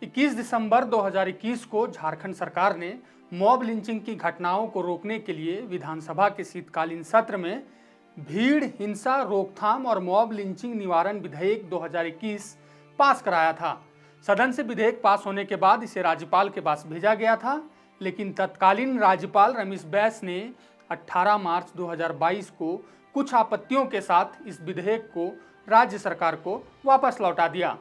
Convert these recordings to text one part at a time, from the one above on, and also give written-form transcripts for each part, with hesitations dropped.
21 दिसंबर 2021 को झारखंड सरकार ने मॉब लिंचिंग की घटनाओं को रोकने के लिए विधानसभा के शीतकालीन सत्र में भीड़ हिंसा रोकथाम और मॉब लिंचिंग निवारण विधेयक 2021 पास कराया था। सदन से विधेयक पास होने के बाद इसे राज्यपाल के पास भेजा गया था, लेकिन तत्कालीन राज्यपाल रमेश बैस ने 18 मार्च 2022 को कुछ आपत्तियों के साथ इस विधेयक को राज्य सरकार को वापस लौटा दिया।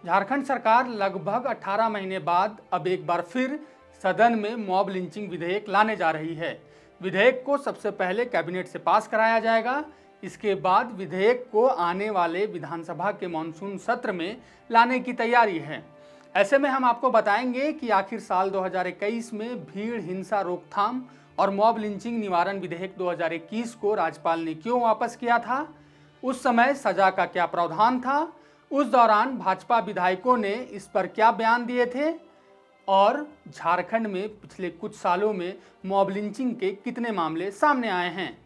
झारखंड सरकार लगभग 18 महीने बाद अब एक बार फिर सदन में मॉब लिंचिंग विधेयक लाने जा रही है। विधेयक को सबसे पहले कैबिनेट से पास कराया जाएगा। इसके बाद विधेयक को आने वाले विधानसभा के मानसून सत्र में लाने की तैयारी है। ऐसे में हम आपको बताएंगे कि आखिर साल 2021 में भीड़ हिंसा रोकथाम और मॉब लिंचिंग निवारण विधेयक 2021 को राज्यपाल ने क्यों वापस किया था, उस समय सजा का क्या प्रावधान था, उस दौरान भाजपा विधायकों ने इस पर क्या बयान दिए थे और झारखंड में पिछले कुछ सालों में मॉब लिंचिंग के कितने मामले सामने आए हैं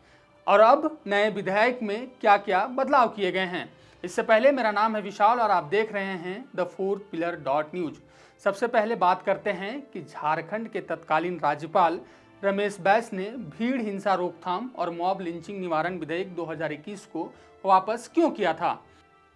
और अब नए विधेयक में क्या क्या बदलाव किए गए हैं। इससे पहले मेरा नाम है विशाल और आप देख रहे हैं द फोर्थ पिलर .न्यूज। सबसे पहले बात करते हैं कि झारखंड के तत्कालीन राज्यपाल रमेश बैस ने भीड़ हिंसा रोकथाम और मॉब लिंचिंग निवारण विधेयक 2021 को वापस क्यों किया था।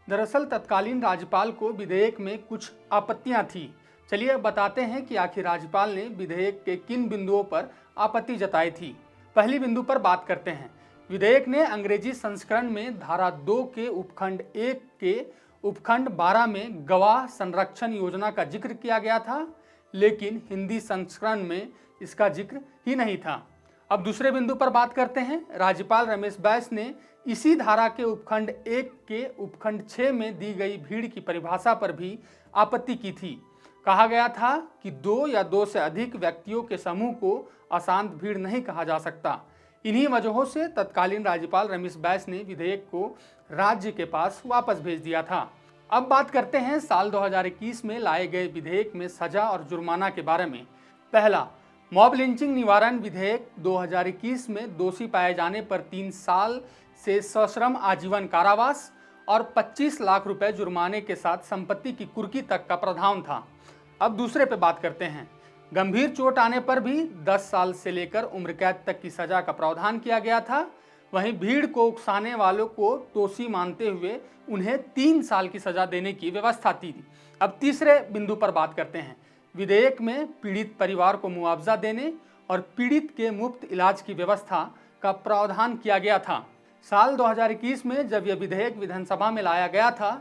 दरअसल तत्कालीन राज्यपाल को विधेयक में कुछ आपत्तियां थी। चलिए अब बताते हैं कि आखिर राज्यपाल ने विधेयक के किन बिंदुओं पर आपत्ति जताई थी। पहली बिंदु पर बात करते हैं। विधेयक ने अंग्रेजी संस्करण में धारा 2 के उपखंड 1 के उपखंड 12 में गवाह संरक्षण योजना का जिक्र किया गया था, लेकिन हिंदी संस्करण में इसका जिक्र ही नहीं था। अब दूसरे बिंदु पर बात करते हैं। राज्यपाल रमेश बैस ने इसी धारा के उपखंड 1 के उपखंड 6 में दी गई भीड़ की परिभाषा पर भी आपत्ति की थी। कहा गया था कि 2 या 2 से अधिक व्यक्तियों के समूह को अशांत भीड़ नहीं कहा जा सकता। इन्हीं वजहों से तत्कालीन राज्यपाल रमेश बैस ने विधेयक को राज्य के पास वापस भेज दिया था। अब बात करते हैं साल 2021 में लाए गए विधेयक में सजा और जुर्माना के बारे में। पहला, मॉब लिंचिंग निवारण विधेयक 2021 में दोषी पाए जाने पर 3 साल से सश्रम आजीवन कारावास और 25 लाख रुपए जुर्माने के साथ संपत्ति की कुर्की तक का प्रावधान था। अब दूसरे पे बात करते हैं। गंभीर चोट आने पर भी 10 साल से लेकर उम्र कैद तक की सजा का प्रावधान किया गया था। वहीं भीड़ को उकसाने वालों को दोषी मानते हुए उन्हें 3 साल की सजा देने की व्यवस्था थी। अब तीसरे बिंदु पर बात करते हैं। विधेयक में पीड़ित परिवार को मुआवजा देने और पीड़ित के मुफ्त इलाज की व्यवस्था का प्रावधान किया गया था। साल 2021 में जब यह विधेयक विधानसभा में लाया गया था,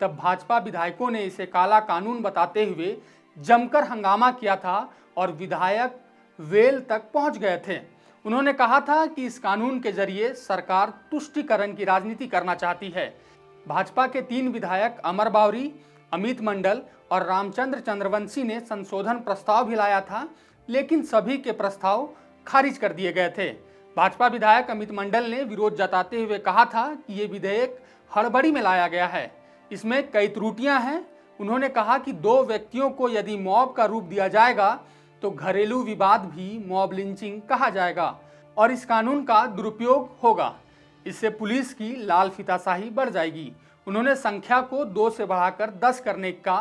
तब भाजपा विधायकों ने इसे काला कानून बताते हुए जमकर हंगामा किया था और विधायक वेल तक पहुंच गए थे। उन्होंने कहा था कि इस कानून के जरिए सरकार तुष्टीकरण की राजनीति करना चाहती है। भाजपा के 3 विधायक अमर बावरी, अमित मंडल और रामचंद्र चंद्रवंशी ने संशोधन प्रस्ताव भी लाया था, लेकिन सभी के प्रस्ताव खारिज कर दिए गए थे। भाजपा विधायक अमित मंडल ने विरोध जताते हुए कहा था कि ये विधेयक हड़बड़ी में लाया गया है, इसमें कई त्रुटियां हैं। उन्होंने कहा कि 2 व्यक्तियों को यदि मॉब का रूप दिया जाएगा तो घरेलू विवाद भी मॉब लिंचिंग कहा जाएगा और इस कानून का दुरुपयोग होगा। इससे पुलिस की लाल फीताशाही बढ़ जाएगी। उन्होंने संख्या को 2 से बढ़ाकर 10 करने का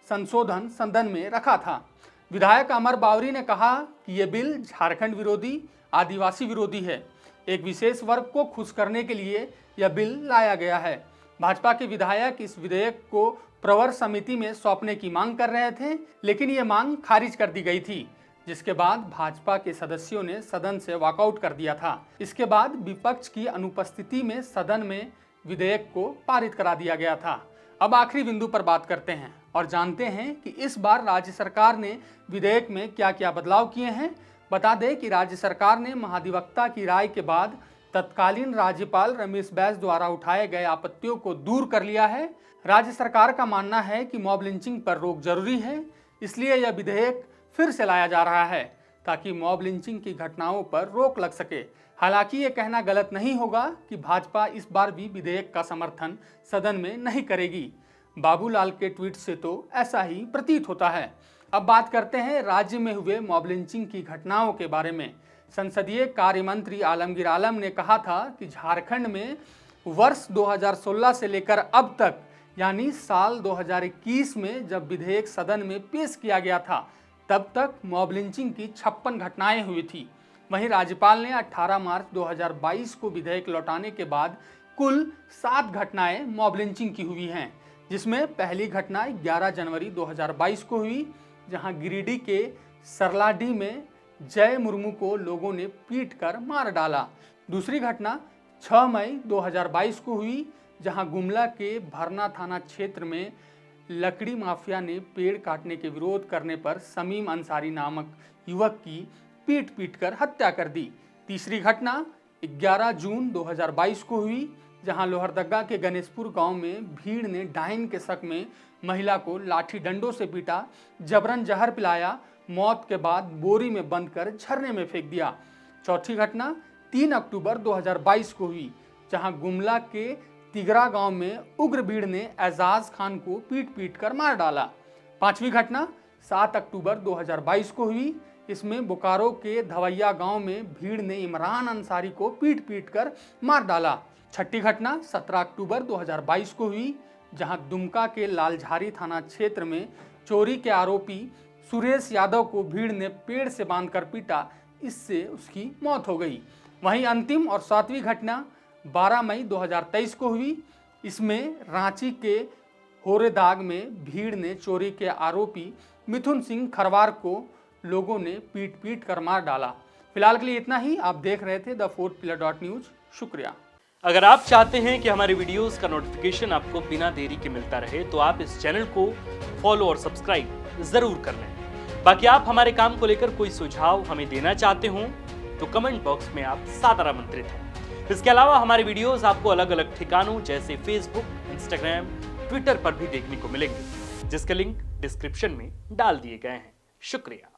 संशोधन सदन में रखा था। विधायक अमर बावरी ने कहा कि यह बिल झारखंड विरोधी, आदिवासी विरोधी है। एक विशेष वर्ग को खुश करने के लिए यह बिल लाया गया है। भाजपा के विधायक इस विधेयक को प्रवर समिति में सौंपने की मांग कर रहे थे, लेकिन ये मांग खारिज कर दी गई थी, जिसके बाद भाजपा के सदस्यों ने सदन से वॉकआउट कर दिया था। इसके बाद विपक्ष की अनुपस्थिति में सदन में विधेयक को पारित करा दिया गया था। अब आखिरी बिंदु पर बात करते हैं और जानते हैं कि इस बार राज्य सरकार ने विधेयक में क्या क्या बदलाव किए हैं। बता दें कि राज्य सरकार ने महाधिवक्ता की राय के बाद तत्कालीन राज्यपाल रमेश बैस द्वारा उठाए गए आपत्तियों को दूर कर लिया है। राज्य सरकार का मानना है कि मॉब लिंचिंग पर रोक जरूरी है, इसलिए यह विधेयक फिर से लाया जा रहा है ताकि मॉब लिंचिंग की घटनाओं पर रोक लग सके। हालांकि ये कहना गलत नहीं होगा कि भाजपा इस बार भी विधेयक का समर्थन सदन में नहीं करेगी। बाबूलाल के ट्वीट से तो ऐसा ही प्रतीत होता है। अब बात करते हैं राज्य में हुए मॉब लिंचिंग की घटनाओं के बारे में। संसदीय कार्य मंत्री आलमगीर आलम ने कहा था कि झारखंड में वर्ष 2016 से लेकर अब तक यानी साल 2021 में जब विधेयक सदन में पेश किया गया था तब तक मॉब लिंचिंग की 56 घटनाएं हुई थी। वहीं राज्यपाल ने 18 मार्च 2022 को विधेयक लौटाने के बाद कुल 7 घटनाएं मॉब लिंचिंग की हुई हैं, जिसमें पहली घटना 11 जनवरी 2022 को हुई, जहां गिरिडीह के सरलाडीह में जय मुर्मू को लोगों ने पीट कर मार डाला। दूसरी घटना 6 मई 2022 को हुई, जहां गुमला के भरना थाना क्षेत्र में लकड़ी माफिया ने पेड़ काटने के विरोध करने पर शमीम अंसारी नामक युवक की पीट कर हत्या कर दी। तीसरी घटना 11 जून 2022 को हुई, जहां लोहरदगा के गणेशपुर गांव में भीड़ ने डायन के शक में महिला को लाठी डंडों से पीटा, जबरन जहर पिलाया, मौत के बाद बोरी में बंद कर झरने में फेंक दिया। चौथी घटना 3 अक्टूबर 2022 को हुई, जहां गुमला के तिगरा गांव में उग्र भीड़ ने एजाज खान को पीट कर मार डाला। पांचवी घटना 7 अक्टूबर 2022 को हुई, इसमें बोकारो के धवैया गांव में भीड़ ने इमरान अंसारी को पीट कर मार डाला। छठी घटना 17 अक्टूबर 2022 को हुई, जहां दुमका के लालझारी थाना क्षेत्र में चोरी के आरोपी सुरेश यादव को भीड़ ने पेड़ से बांधकर पीटा, इससे उसकी मौत हो गई। वहीं अंतिम और 7वीं घटना 12 मई 2023 को हुई, इसमें रांची के होरेदाग में भीड़ ने चोरी के आरोपी मिथुन सिंह खरवार को लोगों ने पीट कर मार डाला। फिलहाल के लिए इतना ही। आप देख रहे थे द फोर्थ पिलर न्यूज। शुक्रिया। अगर आप चाहते हैं कि हमारे वीडियोस का नोटिफिकेशन आपको बिना देरी के मिलता रहे तो आप इस चैनल को फॉलो और सब्सक्राइब जरूर कर लें। बाकी आप हमारे काम को लेकर कोई सुझाव हमें देना चाहते हो तो कमेंट बॉक्स में आप सादर आमंत्रित हैं। इसके अलावा हमारे वीडियोस आपको अलग अलग ठिकानों जैसे फेसबुक, इंस्टाग्राम, ट्विटर पर भी देखने को मिलेंगे, जिसके लिंक डिस्क्रिप्शन में डाल दिए गए हैं। शुक्रिया।